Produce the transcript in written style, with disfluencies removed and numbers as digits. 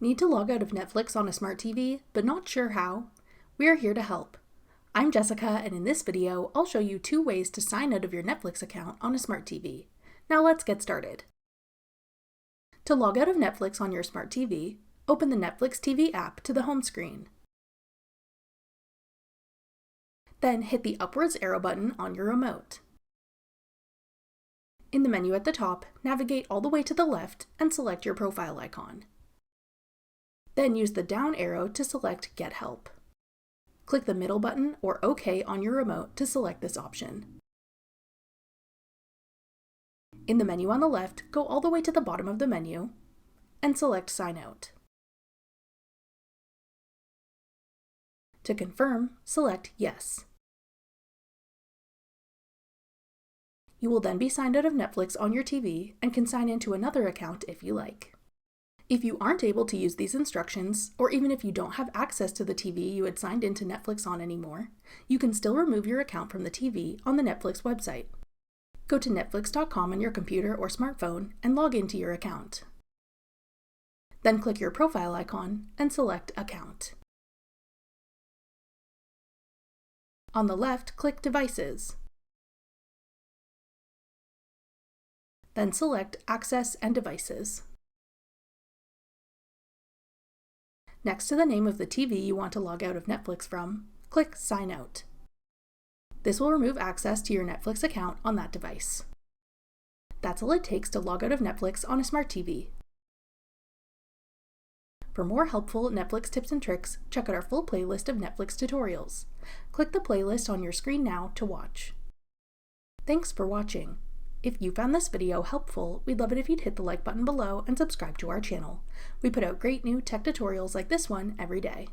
Need to log out of Netflix on a smart TV, but not sure how? We are here to help. I'm Jessica, and in this video, I'll show you 2 ways to sign out of your Netflix account on a smart TV. Now let's get started. To log out of Netflix on your smart TV, open the Netflix TV app to the home screen. Then hit the upwards arrow button on your remote. In the menu at the top, navigate all the way to the left and select your profile icon. Then use the down arrow to select Get Help. Click the middle button or OK on your remote to select this option. In the menu on the left, go all the way to the bottom of the menu and select Sign Out. To confirm, select Yes. You will then be signed out of Netflix on your TV and can sign into another account if you like. If you aren't able to use these instructions, or even if you don't have access to the TV you had signed into Netflix on anymore, you can still remove your account from the TV on the Netflix website. Go to netflix.com on your computer or smartphone and log into your account. Then click your profile icon and select Account. On the left, click Devices. Then select Access and Devices. Next to the name of the TV you want to log out of Netflix from, click Sign Out. This will remove access to your Netflix account on that device. That's all it takes to log out of Netflix on a smart TV. For more helpful Netflix tips and tricks, check out our full playlist of Netflix tutorials. Click the playlist on your screen now to watch. Thanks for watching. If you found this video helpful, we'd love it if you'd hit the like button below and subscribe to our channel. We put out great new tech tutorials like this one every day.